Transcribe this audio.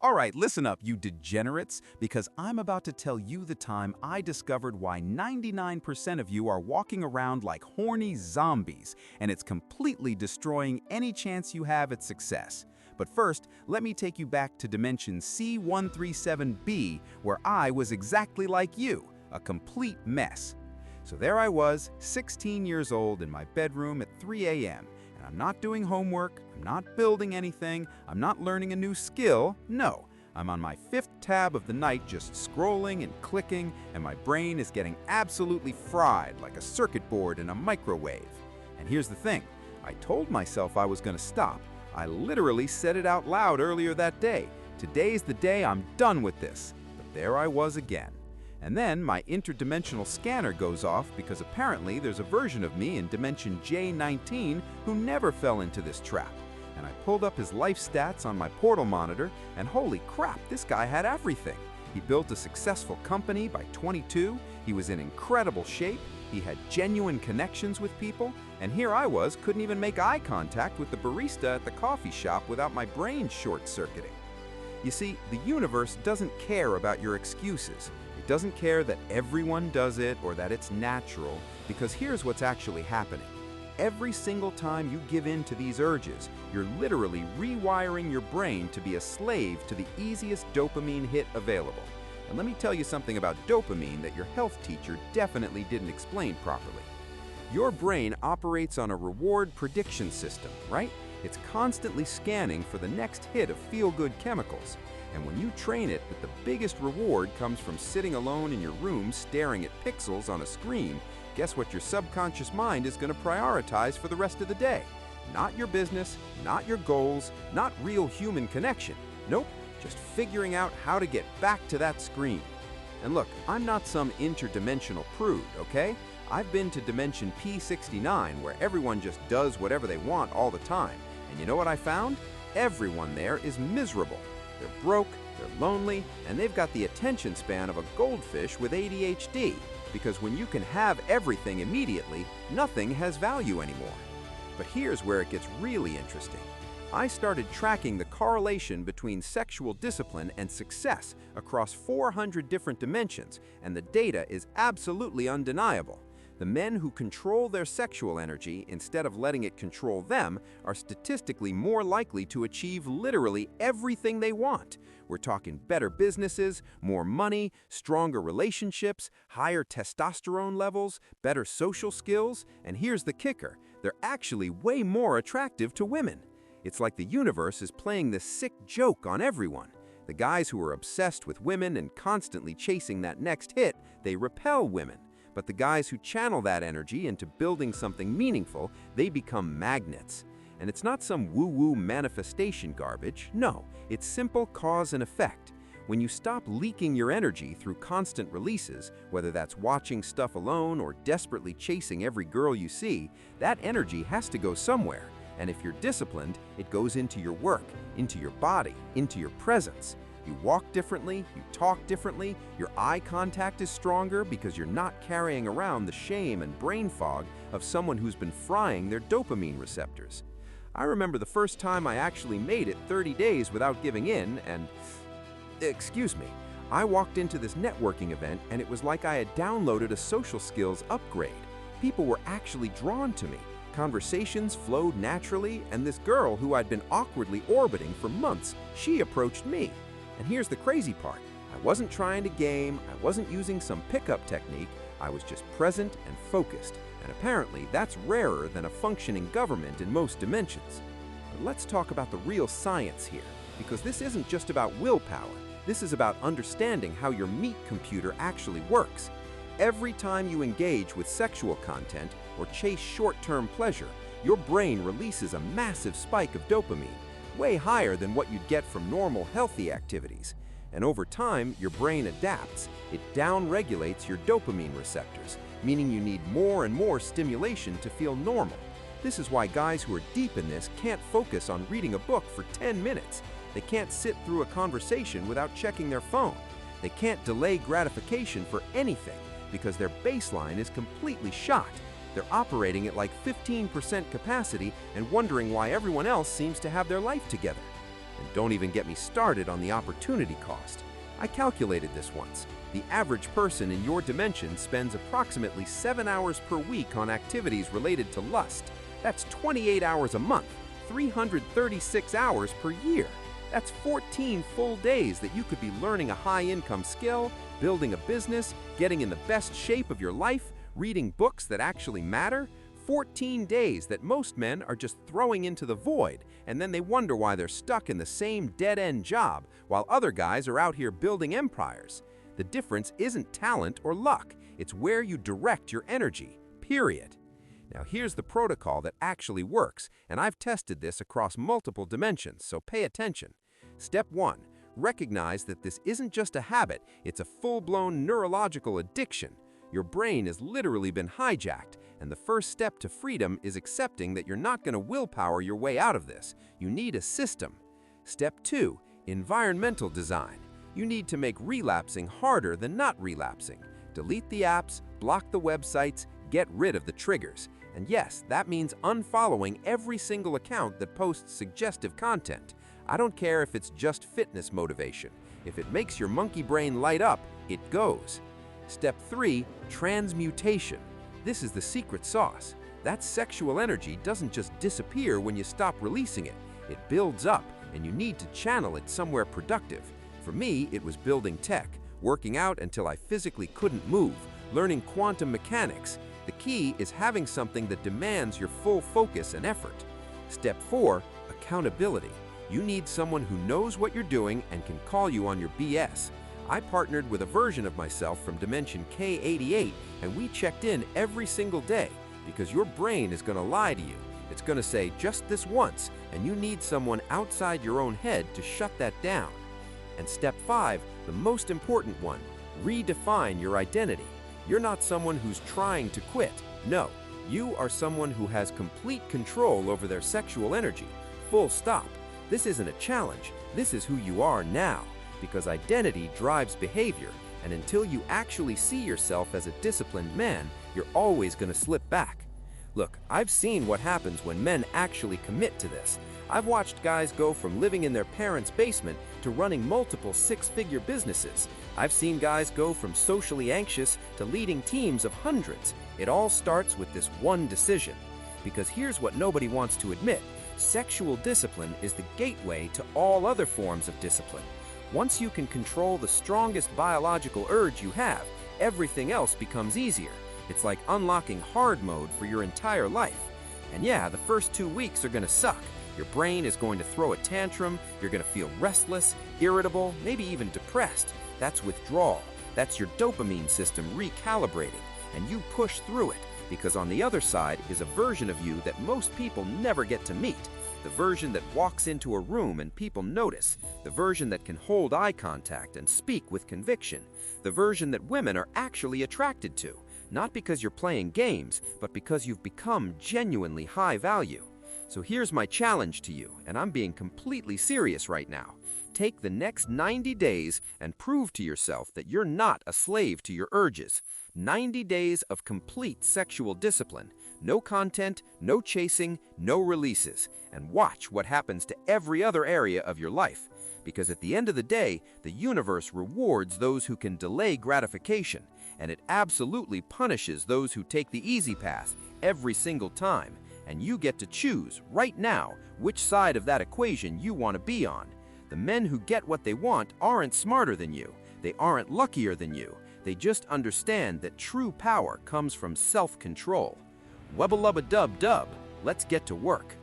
All right, listen up, you degenerates, because I'm about to tell you the time I discovered why 99% of you are walking around like horny zombies, and it's completely destroying any chance you have at success. But first, let me take you back to dimension C137b, where I was exactly like you, a complete mess. So there I was, 16 years old, in my bedroom at 3 a.m., and I'm not doing homework, I'm not building anything, I'm not learning a new skill, no. I'm on my 5th tab of the night just scrolling and clicking, and my brain is getting absolutely fried like a circuit board in a microwave. And here's the thing, I told myself I was gonna stop. I literally said it out loud earlier that day. Today's the day I'm done with this. But there I was again. And then my interdimensional scanner goes off because apparently there's a version of me in dimension J19 who never fell into this trap. And I pulled up his life stats on my portal monitor, and holy crap, this guy had everything. He built a successful company by 22, he was in incredible shape, he had genuine connections with people, and here I was, couldn't even make eye contact with the barista at the coffee shop without my brain short-circuiting. You see, the universe doesn't care about your excuses. It doesn't care that everyone does it or that it's natural, because here's what's actually happening. Every single time you give in to these urges, you're literally rewiring your brain to be a slave to the easiest dopamine hit available. And let me tell you something about dopamine that your health teacher definitely didn't explain properly. Your brain operates on a reward prediction system, right? It's constantly scanning for the next hit of feel-good chemicals. And when you train it that the biggest reward comes from sitting alone in your room staring at pixels on a screen, guess what your subconscious mind is going to prioritize for the rest of the day? Not your business, not your goals, not real human connection. Nope, just figuring out how to get back to that screen. And look, I'm not some interdimensional prude, okay? I've been to dimension P69 where everyone just does whatever they want all the time. And you know what I found? Everyone there is miserable. They're broke, they're lonely, and they've got the attention span of a goldfish with ADHD. Because when you can have everything immediately, nothing has value anymore. But here's where it gets really interesting. I started tracking the correlation between sexual discipline and success across 400 different dimensions, and the data is absolutely undeniable. The men who control their sexual energy instead of letting it control them are statistically more likely to achieve literally everything they want. We're talking better businesses, more money, stronger relationships, higher testosterone levels, better social skills, and here's the kicker, they're actually way more attractive to women. It's like the universe is playing this sick joke on everyone. The guys who are obsessed with women and constantly chasing that next hit, they repel women. But the guys who channel that energy into building something meaningful, they become magnets. And it's not some woo-woo manifestation garbage. No, it's simple cause and effect. When you stop leaking your energy through constant releases, whether that's watching stuff alone or desperately chasing every girl you see, that energy has to go somewhere. And if you're disciplined, it goes into your work, into your body, into your presence. You walk differently, you talk differently, your eye contact is stronger because you're not carrying around the shame and brain fog of someone who's been frying their dopamine receptors. I remember the first time I actually made it 30 days without giving in and, excuse me, I walked into this networking event and it was like I had downloaded a social skills upgrade. People were actually drawn to me. Conversations flowed naturally, and this girl who I'd been awkwardly orbiting for months, she approached me. And here's the crazy part. I wasn't trying to game, I wasn't using some pickup technique, I was just present and focused. And apparently that's rarer than a functioning government in most dimensions. But let's talk about the real science here, because this isn't just about willpower. This is about understanding how your meat computer actually works. Every time you engage with sexual content or chase short-term pleasure, your brain releases a massive spike of dopamine, way higher than what you'd get from normal healthy activities. And over time, your brain adapts. It down-regulates your dopamine receptors, meaning you need more and more stimulation to feel normal. This is why guys who are deep in this can't focus on reading a book for 10 minutes. They can't sit through a conversation without checking their phone. They can't delay gratification for anything because their baseline is completely shot. They're operating at like 15% capacity and wondering why everyone else seems to have their life together. And don't even get me started on the opportunity cost. I calculated this once. The average person in your dimension spends approximately 7 hours per week on activities related to lust. That's 28 hours a month, 336 hours per year. That's 14 full days that you could be learning a high-income skill, building a business, getting in the best shape of your life, reading books that actually matter. 14 days that most men are just throwing into the void, and then they wonder why they're stuck in the same dead-end job while other guys are out here building empires. The difference isn't talent or luck, it's where you direct your energy, period. Now here's the protocol that actually works, and I've tested this across multiple dimensions, so pay attention. Step 1. Recognize that this isn't just a habit, it's a full-blown neurological addiction. Your brain has literally been hijacked, and the first step to freedom is accepting that you're not going to willpower your way out of this. You need a system. Step 2. Environmental design. You need to make relapsing harder than not relapsing. Delete the apps, block the websites, get rid of the triggers. And yes, that means unfollowing every single account that posts suggestive content. I don't care if it's just fitness motivation. If it makes your monkey brain light up, it goes. Step 3, transmutation. This is the secret sauce. That sexual energy doesn't just disappear when you stop releasing it. It builds up, and you need to channel it somewhere productive. For me, it was building tech, working out until I physically couldn't move, learning quantum mechanics. The key is having something that demands your full focus and effort. Step 4, accountability. You need someone who knows what you're doing and can call you on your BS. I partnered with a version of myself from Dimension K88, and we checked in every single day because your brain is going to lie to you. It's going to say just this once, and you need someone outside your own head to shut that down. And step 5, the most important one, redefine your identity. You're not someone who's trying to quit. No, you are someone who has complete control over their sexual energy. Full stop. This isn't a challenge. This is who you are now. Because identity drives behavior, and until you actually see yourself as a disciplined man, you're always going to slip back. Look, I've seen what happens when men actually commit to this. I've watched guys go from living in their parents' basement to running multiple six-figure businesses. I've seen guys go from socially anxious to leading teams of hundreds. It all starts with this one decision. Because here's what nobody wants to admit. Sexual discipline is the gateway to all other forms of discipline. Once you can control the strongest biological urge you have, everything else becomes easier. It's like unlocking hard mode for your entire life. And yeah, the first 2 weeks are going to suck. Your brain is going to throw a tantrum, you're going to feel restless, irritable, maybe even depressed. That's withdrawal. That's your dopamine system recalibrating. And you push through it, because on the other side is a version of you that most people never get to meet. The version that walks into a room and people notice. The version that can hold eye contact and speak with conviction. The version that women are actually attracted to. Not because you're playing games, but because you've become genuinely high value. So here's my challenge to you, and I'm being completely serious right now. Take the next 90 days and prove to yourself that you're not a slave to your urges. 90 days of complete sexual discipline. No content, no chasing, no releases. And watch what happens to every other area of your life. Because at the end of the day, the universe rewards those who can delay gratification, and it absolutely punishes those who take the easy path every single time. And you get to choose right now which side of that equation you want to be on. The men who get what they want aren't smarter than you. They aren't luckier than you. They just understand that true power comes from self-control. Wubba-lubba-dub-dub, let's get to work.